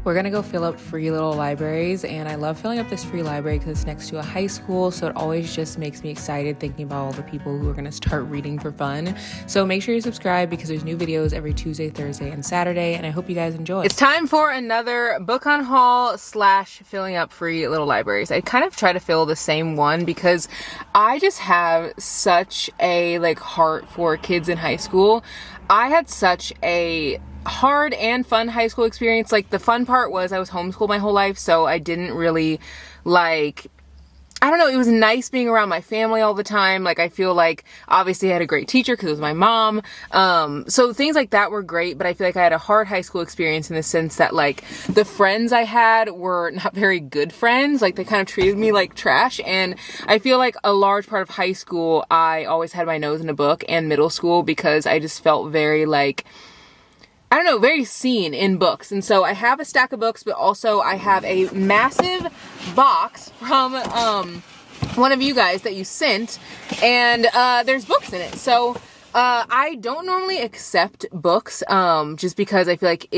We're gonna go fill up free little libraries, and I love filling up this free library because it's next to a high school, so it always just makes me excited thinking about all the people who are gonna start reading for fun. So make sure you subscribe because there's new videos every Tuesday, Thursday, and Saturday, and I hope you guys enjoy. It's time for another book on haul / filling up free little libraries. I kind of try to fill the same one because I just have such a heart for kids in high school. I had such a hard and fun high school experience. The fun part was I was homeschooled my whole life, so I didn't really I don't know, it was nice being around my family all the time. I feel like obviously I had a great teacher because it was my mom. So things like that were great, but I feel like I had a hard high school experience in the sense that the friends I had were not very good friends. They kind of treated me like trash. And I feel like a large part of high school, I always had my nose in a book, and middle school, because I just felt very I don't know, very seen in books. And so I have a stack of books, but also I have a massive box from one of you guys that you sent, and there's books in it. So I don't normally accept books just because I feel like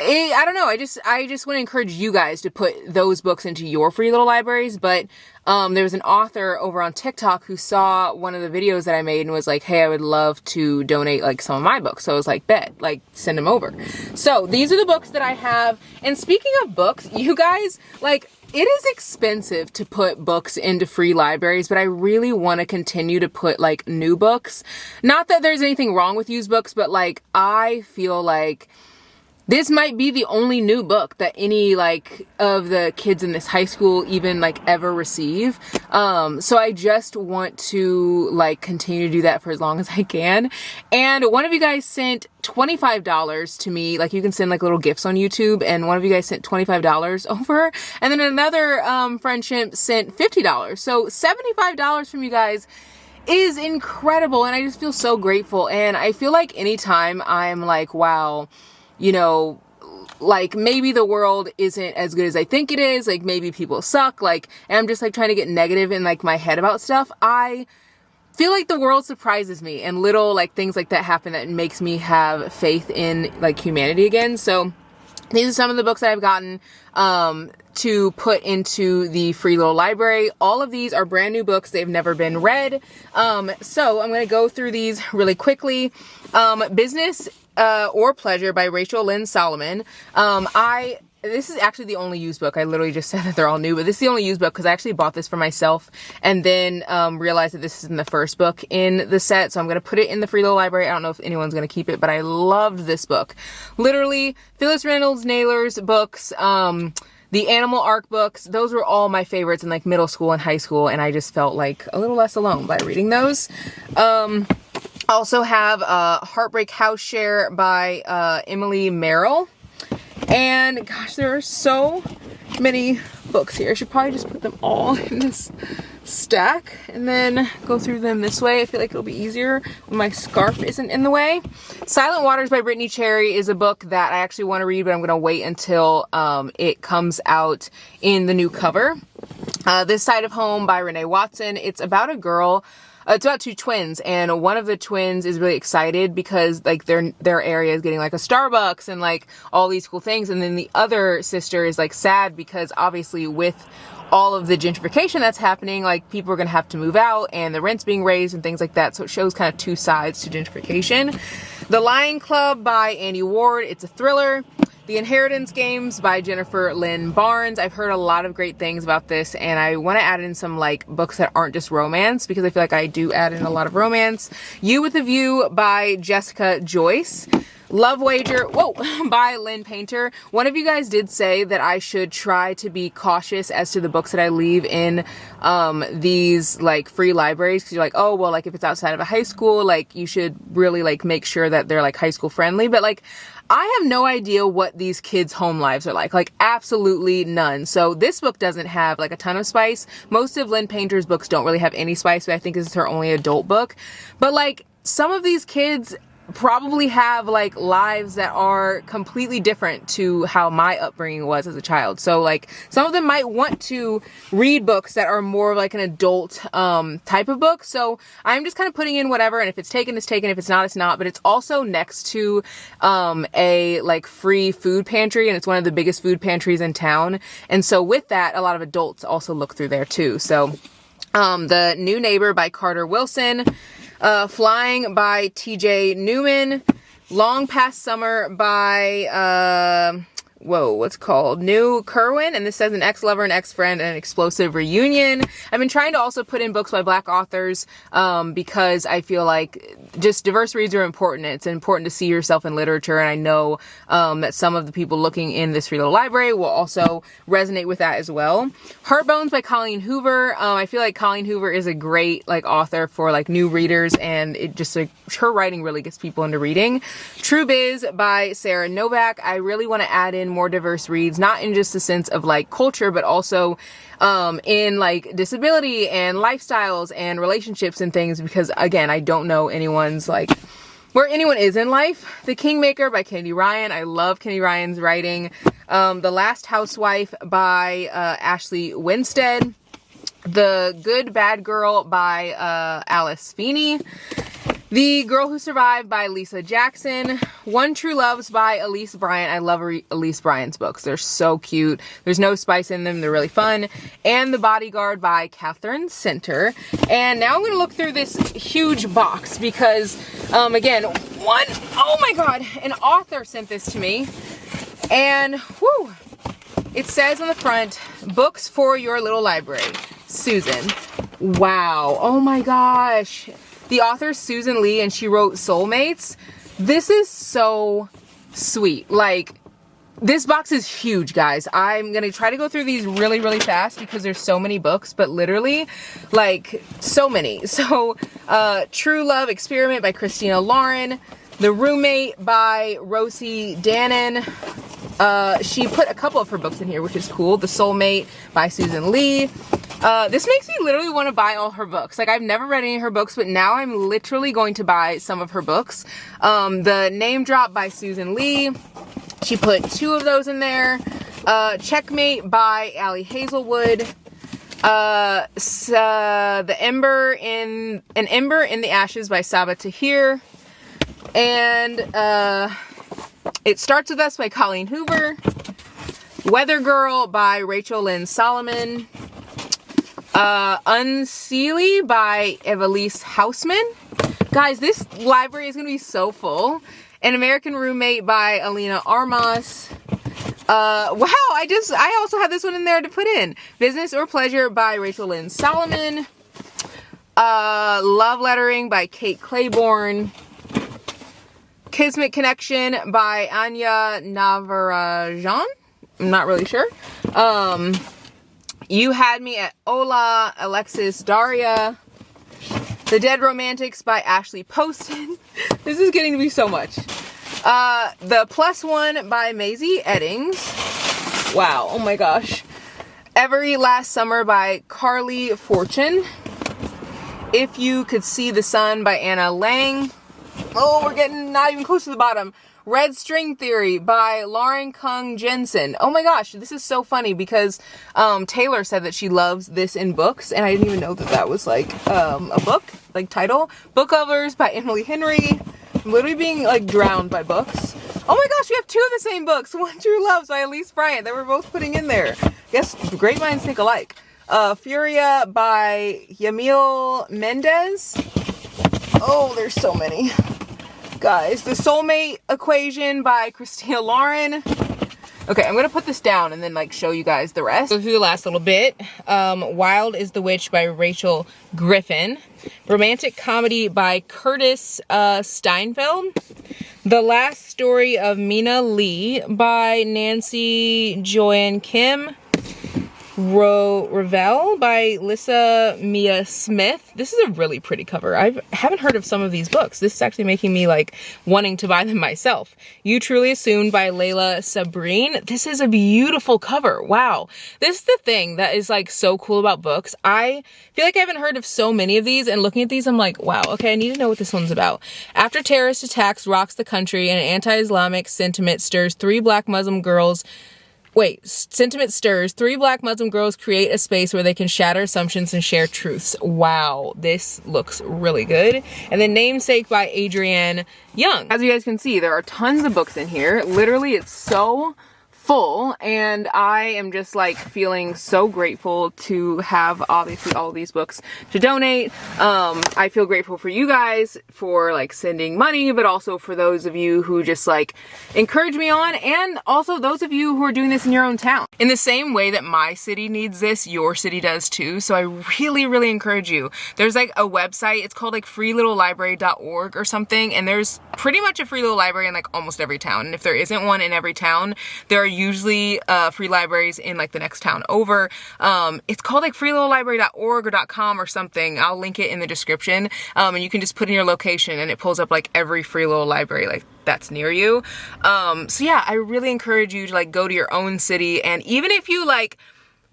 I don't know, I just want to encourage you guys to put those books into your free little libraries. But there was an author over on TikTok who saw one of the videos that I made and was like, hey, I would love to donate some of my books. So I was like, bet, send them over. So these are the books that I have. And speaking of books, you guys, it is expensive to put books into free libraries, but I really want to continue to put new books. Not that there's anything wrong with used books, but I feel like this might be the only new book that any of the kids in this high school even ever receive. So I just want to continue to do that for as long as I can. And one of you guys sent $25 to me. You can send little gifts on YouTube, and one of you guys sent $25 over. And then another friendship sent $50. So $75 from you guys is incredible, and I just feel so grateful. And I feel like anytime I'm wow, maybe the world isn't as good as I think it is, maybe people suck, and I'm just trying to get negative in my head about stuff, I feel like the world surprises me, and little things like that happen that makes me have faith in humanity again. So these are some of the books that I've gotten to put into the free little library. All of these are brand new books. They've never been read. So I'm going to go through these really quickly. Business or Pleasure by Rachel Lynn Solomon. This is actually the only used book. I literally just said that they're all new, but this is the only used book because I actually bought this for myself and then realized that this isn't the first book in the set, so I'm going to put it in the free little library. I don't know if anyone's going to keep it, but I loved this book. Literally, Phyllis Reynolds Naylor's books, the Animal Arc books, those were all my favorites in middle school and high school, and I just felt a little less alone by reading those. Also have Heartbreak House Share by Emily Merrill. And gosh, there are so many books here. I should probably just put them all in this stack and then go through them this way. I feel like it'll be easier when my scarf isn't in the way. Silent Waters by Brittany Cherry is a book that I actually want to read, but I'm going to wait until it comes out in the new cover. This Side of Home by Renee Watson. It's about a girl. It's about two twins, and one of the twins is really excited because their area is getting a Starbucks and all these cool things, and then the other sister is sad because obviously with all of the gentrification that's happening, people are gonna have to move out and the rent's being raised and things like that. So it shows kind of two sides to gentrification. The Lion Club by Andy Ward. It's a thriller. The Inheritance Games by Jennifer Lynn Barnes. I've heard a lot of great things about this, and I want to add in some books that aren't just romance, because I feel like I do add in a lot of romance. You with a View by Jessica Joyce. Love Wager, by Lynn Painter. One of you guys did say that I should try to be cautious as to the books that I leave in these free libraries, because you're oh, well, if it's outside of a high school, you should really make sure that they're high school friendly. But I have no idea what these kids' home lives are like absolutely none. So this book doesn't have a ton of spice. Most of Lynn Painter's books don't really have any spice, but I think this is her only adult book. But some of these kids probably have like lives that are completely different to how my upbringing was as a child. So like some of them might want to read books that are more like an adult type of book. So I'm just kind of putting in whatever, and if it's taken, it's taken. If it's not, it's not. But it's also next to a like free food pantry, and it's one of the biggest food pantries in town. And so with that, a lot of adults also look through there too. So The New Neighbor by Carter Wilson, Flying by TJ Newman, Long Past Summer by, what's it called? New Kerwin, and this says an ex-lover, an ex-friend, and an explosive reunion. I've been trying to also put in books by Black authors, because I feel like just diverse reads are important. It's important to see yourself in literature, and I know, that some of the people looking in this free little library will also resonate with that as well. Heartbones by Colleen Hoover. I feel like Colleen Hoover is a great, like, author for, like, new readers, and it just, like, her writing really gets people into reading. True Biz by Sarah Novak. I really want to add in more diverse reads, not in just the sense of like culture, but also in like disability and lifestyles and relationships and things, because again, I don't know anyone's like where anyone is in life. The Kingmaker by Kennedy Ryan. I love Kennedy Ryan's writing. The Last Housewife by Ashley Winstead. The Good Bad Girl by Alice Feeney. The Girl Who Survived by Lisa Jackson. One True Loves by Elise Bryant. I love Elise Bryant's books. They're so cute. There's no spice in them. They're really fun. And The Bodyguard by Catherine Center. And now I'm going to look through this huge box because, again, oh my God, an author sent this to me. And, whew, it says on the front, books for your little library. Susan. Wow. Oh my gosh. The author is Susan Lee, and she wrote Soulmates. This is so sweet. Like, this box is huge, guys. I'm going to try to go through these really, really fast because there's so many books, but literally, like, so many. So, True Love Experiment by Christina Lauren. The Roommate by Rosie Dannon. She put a couple of her books in here, which is cool. The Soulmate by Susan Lee. This makes me literally want to buy all her books. Like, I've never read any of her books, but now I'm literally going to buy some of her books. The Name Drop by Susan Lee. She put 2 of those in there. Checkmate by Allie Hazelwood. An Ember in the Ashes by Saba Tahir. And, It Starts With Us by Colleen Hoover. Weather Girl by Rachel Lynn Solomon. Unseelie by Evelise Hausman. Guys, this library is going to be so full. An American Roommate by Alina Armas. Wow, I also had this one in there to put in. Business or Pleasure by Rachel Lynn Solomon. Love Lettering by Kate Claiborne. Kismet Connection by Anya Navarajan. I'm not really sure. You Had Me at Ola, Alexis Daria. The Dead Romantics by Ashley Poston. This is getting to be so much. The Plus One by Maisie Eddings. Wow, oh my gosh. Every Last Summer by Carly Fortune. If You Could See the Sun by Anna Lang. Oh, we're getting not even close to the bottom. Red String Theory by Lauren Kung Jensen. Oh my gosh, this is so funny because Taylor said that she loves this in books, and I didn't even know that that was like a book, like title. Book Lovers by Emily Henry. I'm literally being like drowned by books. Oh my gosh, we have 2 of the same books. One True Loves by Elise Bryant that we're both putting in there. Guess great minds think alike. Furia by Yamil Mendez. Oh, there's so many. Guys, The Soulmate Equation by Christina Lauren. Okay, I'm gonna put this down and then like show you guys the rest. Go through the last little bit. Wild is the Witch by Rachel Griffin. Romantic Comedy by Curtis Steinfeld. The Last Story of Mina Lee by Nancy Joanne Kim. Revel by Lissa Mia Smith. This is a really pretty cover. I haven't heard of some of these books. This is actually making me like wanting to buy them myself. You Truly Assumed by Layla Sabrine. This is a beautiful cover. Wow. This is the thing that is like so cool about books. I feel like I haven't heard of so many of these, and looking at these I'm like, wow, okay, I need to know what this one's about. After terrorist attacks rocks the country and anti-Islamic sentiment stirs, three black Muslim girls create a space where they can shatter assumptions and share truths. Wow, this looks really good. And then Namesake by Adrienne Young. As you guys can see, there are tons of books in here. Literally, it's so full, and I am just like feeling so grateful to have obviously all of these books to donate. I feel grateful for you guys for like sending money, but also for those of you who just like encourage me on, and also those of you who are doing this in your own town. In the same way that my city needs this, your city does too. So I really encourage you. There's like a website, it's called like freelittlelibrary.org or something, and there's pretty much a free little library in like almost every town. And if there isn't one in every town, there are usually free libraries in like the next town over. It's called like freelittlelibrary.org or .com or something. I'll link it in the description, and you can just put in your location and it pulls up like every free little library like that's near you. So yeah, I really encourage you to like go to your own city, and even if you like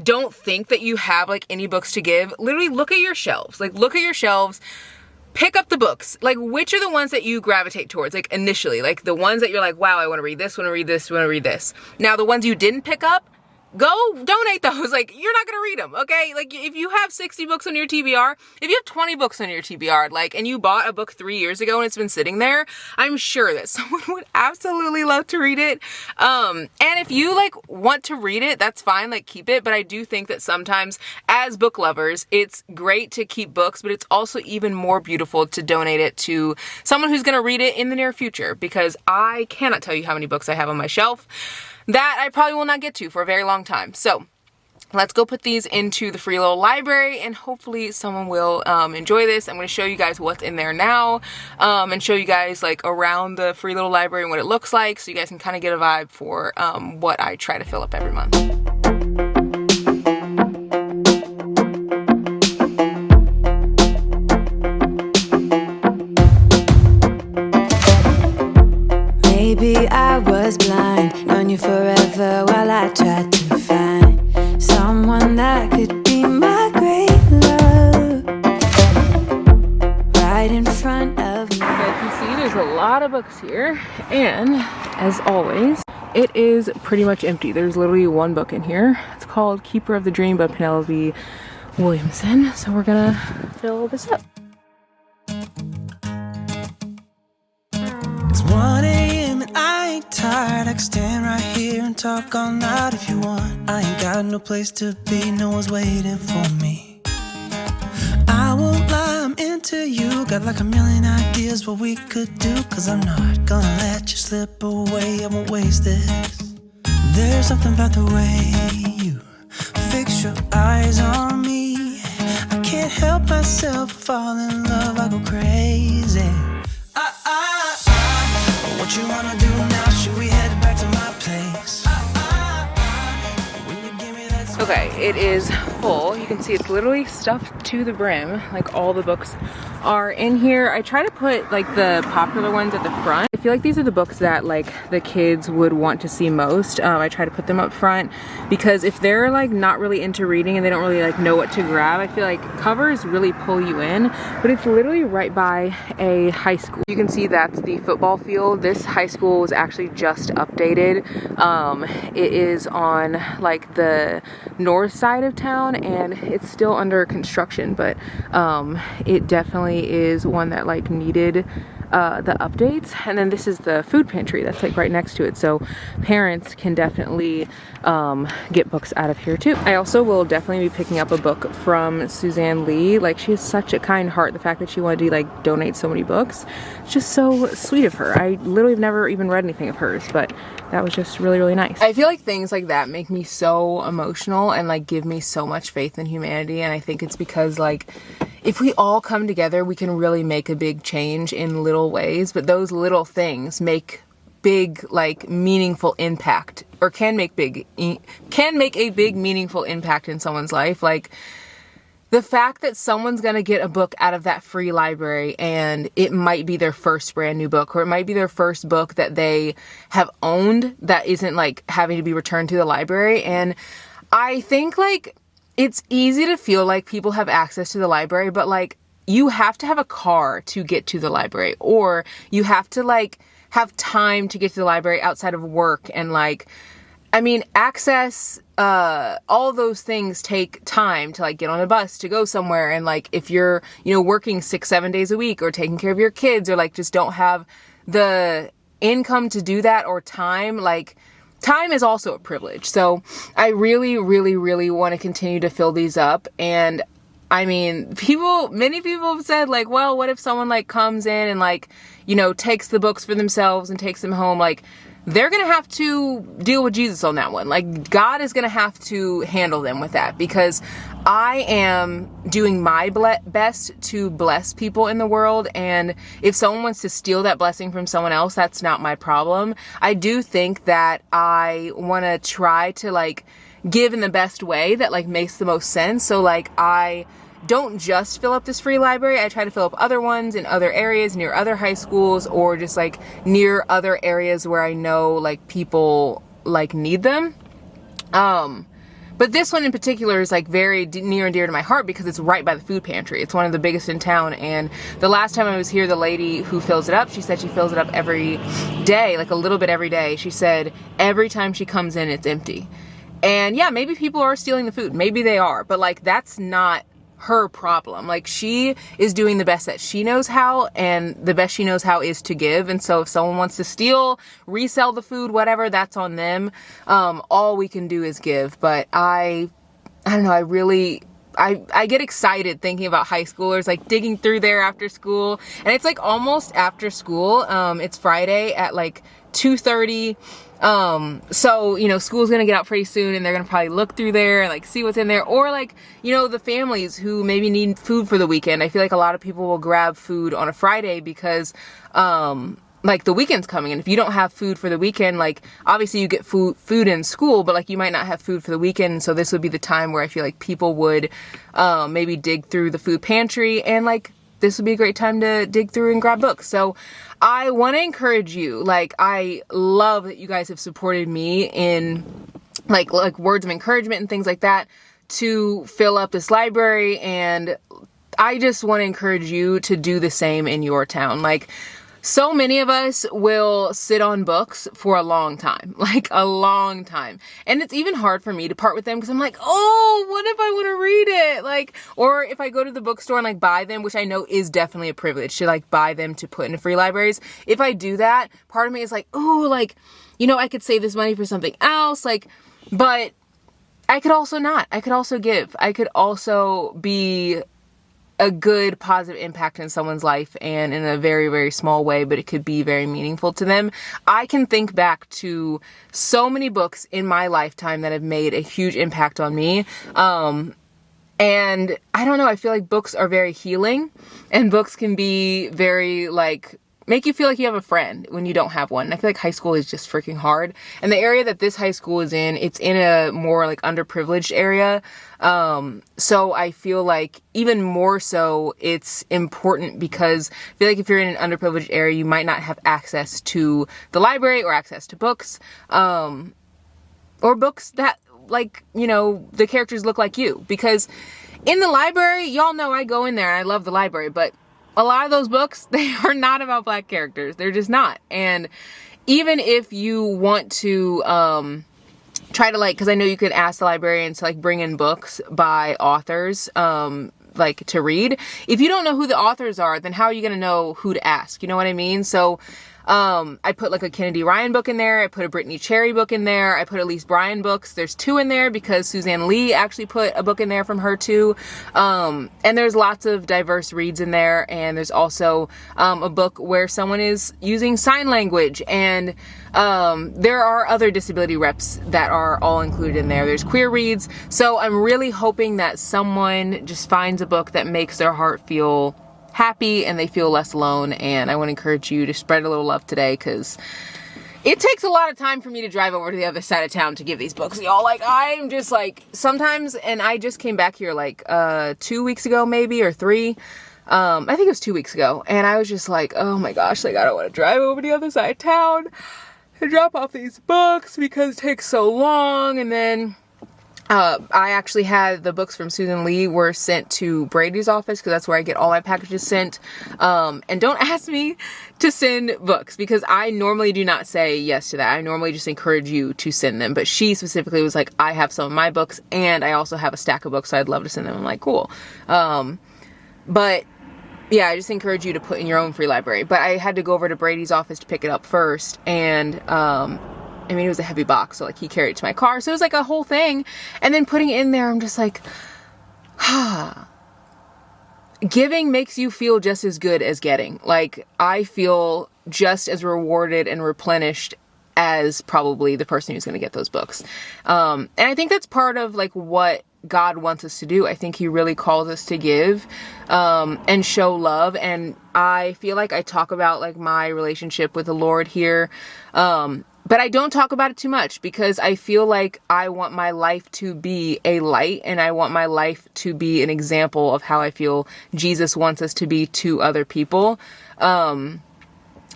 don't think that you have like any books to give, literally look at your shelves. Like look at your shelves, pick up the books. Like, which are the ones that you gravitate towards, like, initially? Like, the ones that you're like, wow, I want to read this, want to read this, want to read this. Now, the ones you didn't pick up, go donate those. Like, you're not gonna read them, okay? Like, if you have 60 books on your TBR, if you have 20 books on your TBR, like, and you bought a book 3 years ago and it's been sitting there, I'm sure that someone would absolutely love to read it. And if you, like, want to read it, that's fine, like, keep it. But I do think that sometimes, as book lovers, it's great to keep books, but it's also even more beautiful to donate it to someone who's gonna read it in the near future, because I cannot tell you how many books I have on my shelf that I probably will not get to for a very long time. So let's go put these into the free little library, and hopefully someone will enjoy this. I'm going to show you guys what's in there now, and show you guys like around the free little library and what it looks like, so you guys can kind of get a vibe for what I try to fill up every month. Maybe I was blind, known you forever while I tried to find someone that could be my great love right in front of me. As you can see, there's a lot of books here, and as always, it is pretty much empty. There's literally one book in here. It's called Keeper of the Dream by Penelope Williamson. So we're gonna fill this up. It's 1 a.m. and I ain't tired. I can stand right here and talk all night if you want. I ain't got no place to be, no one's waiting for me. I won't lie, I'm into you. Got like a million ideas what we could do, 'cause I'm not gonna let you slip away. I won't waste this. There's something about the way you fix your eyes on me. I can't help myself, fall in love, I go crazy. What you wanna do now? Should we head back to my place? When you give me that Okay, it is full. You can see it's literally stuffed to the brim. Like, all the books are in here. I try to put like the popular ones at the front. I feel like these are the books that like the kids would want to see most. I try to put them up front because if they're like not really into reading and they don't really like know what to grab, I feel like covers really pull you in. But it's literally right by a high school. You can see that's the football field. This high school was actually just updated. It is on like the north side of town and it's still under construction, but it definitely is one that like needed the updates. And then this is the food pantry that's like right next to it, so parents can definitely get books out of here too. I also will definitely be picking up a book from Suzanne Lee. Like, she has such a kind heart. The fact that she wanted to like donate so many books, it's just so sweet of her. I literally have never even read anything of hers, but that was just really nice. I feel like things like that make me so emotional and like give me so much faith in humanity, and I think it's because like if we all come together, we can really make a big change in little ways, but those little things make big, like, meaningful impact or can make a big meaningful impact in someone's life. Like, the fact that someone's going to get a book out of that free library and it might be their first brand new book, or it might be their first book that they have owned that isn't like having to be returned to the library. And I think like it's easy to feel like people have access to the library, but like you have to have a car to get to the library, or you have to like have time to get to the library outside of work. And like, I mean, access, all those things take time to like get on a bus to go somewhere. And like, if you're, you know, working 6-7 days a week or taking care of your kids, or like just don't have the income to do that, or time, like time is also a privilege. So I really, really, really want to continue to fill these up. And I mean, many people have said like, well, what if someone like comes in and like, you know, takes the books for themselves and takes them home? Like, they're going to have to deal with Jesus on that one. Like, God is going to have to handle them with that, because I am doing my best to bless people in the world. And if someone wants to steal that blessing from someone else, that's not my problem. I do think that I want to try to like give in the best way that like makes the most sense. So like, I don't just fill up this free library. I try to fill up other ones in other areas near other high schools, or just like near other areas where I know like people like need them. But this one in particular is like very near and dear to my heart because it's right by the food pantry. It's one of the biggest in town. And the last time I was here, the lady who fills it up, she said she fills it up every day, like a little bit every day. She said every time she comes in, it's empty. And yeah, maybe people are stealing the food. Maybe they are, but like, that's not her problem. Like, she is doing the best that she knows how, and the best she knows how is to give. And so if someone wants to steal, resell the food, whatever, that's on them. All we can do is give. But I don't know, I get excited thinking about high schoolers like digging through there after school. And it's like almost after school. It's Friday at like 2:30. So, you know, school's gonna get out pretty soon, and they're gonna probably look through there and like see what's in there. Or like, you know, the families who maybe need food for the weekend. I feel like a lot of people will grab food on a Friday because, like the weekend's coming, and if you don't have food for the weekend, like obviously you get food in school, but like you might not have food for the weekend. So this would be the time where I feel like people would, maybe dig through the food pantry, and like, this would be a great time to dig through and grab books. So I want to encourage you. Like, I love that you guys have supported me in like words of encouragement and things like that to fill up this library. And I just want to encourage you to do the same in your town. Like, so many of us will sit on books for a long time, like a long time. And it's even hard for me to part with them because I'm like, oh, what if I want to read it? Like, or if I go to the bookstore and like buy them, which I know is definitely a privilege to like buy them to put in free libraries. If I do that, part of me is like, oh, like, you know, I could save this money for something else. Like, but I could also not. I could also give. I could also be a good positive impact in someone's life, and in a very, very small way, but it could be very meaningful to them. I can think back to so many books in my lifetime that have made a huge impact on me. And I don't know, I feel like books are very healing, and books can be very like, make you feel like you have a friend when you don't have one. And I feel like high school is just freaking hard. And the area that this high school is in, it's in a more like underprivileged area. So I feel like even more so it's important, because I feel like if you're in an underprivileged area, you might not have access to the library or access to books, or books that like, you know, the characters look like you. Because in the library, y'all know I go in there and I love the library, but a lot of those books, they are not about Black characters. They're just not. And even if you want to try to like, because I know you could ask the librarians to like bring in books by authors like to read. If you don't know who the authors are, then how are you going to know who to ask? You know what I mean? So I put like a Kennedy Ryan book in there. I put a Brittany Cherry book in there. I put Elise Bryan books. There's 2 in there because Suzanne Lee actually put a book in there from her too. And there's lots of diverse reads in there. And there's also a book where someone is using sign language. And there are other disability reps that are all included in there. There's queer reads. So I'm really hoping that someone just finds a book that makes their heart feel happy and they feel less alone. And I want to encourage you to spread a little love today, because it takes a lot of time for me to drive over to the other side of town to give these books, y'all. Like, I'm just like, sometimes, and I just came back here like 2 weeks ago, maybe, or 3. I think it was 2 weeks ago, and I was just like, oh my gosh, like, I don't want to drive over to the other side of town to drop off these books because it takes so long. And then I actually had the books from Susan Lee were sent to Brady's office because that's where I get all my packages sent. And don't ask me to send books because I normally do not say yes to that. I normally just encourage you to send them. But she specifically was like, I have some of my books and I also have a stack of books, so I'd love to send them. I'm like, cool. But yeah, I just encourage you to put in your own free library. But I had to go over to Brady's office to pick it up first. And I mean, it was a heavy box, so like he carried it to my car. So it was like a whole thing. And then putting it in there, I'm just like, giving makes you feel just as good as getting. Like, I feel just as rewarded and replenished as probably the person who's going to get those books. And I think that's part of like what God wants us to do. I think he really calls us to give, and show love. And I feel like I talk about like my relationship with the Lord here. But I don't talk about it too much because I feel like I want my life to be a light and I want my life to be an example of how I feel Jesus wants us to be to other people. And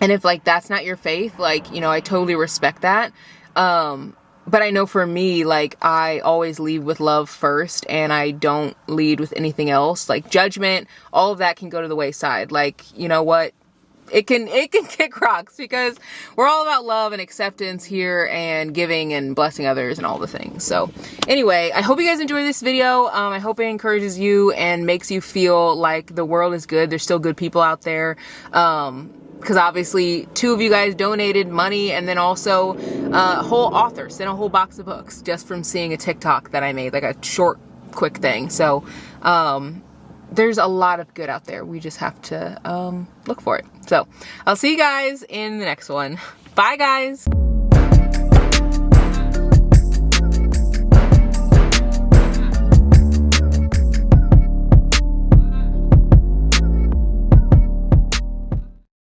if like that's not your faith, like, you know, I totally respect that. But I know for me, like, I always lead with love first and I don't lead with anything else. Like judgment, all of that can go to the wayside. Like, you know what? It can kick rocks because we're all about love and acceptance here and giving and blessing others and all the things. So anyway, I hope you guys enjoyed this video. I hope it encourages you and makes you feel like the world is good. There's still good people out there. Because obviously 2 of you guys donated money and then also a whole author sent a whole box of books just from seeing a TikTok that I made, like a short, quick thing. So, there's a lot of good out there. We just have to look for it. So I'll see you guys in the next one. Bye, guys.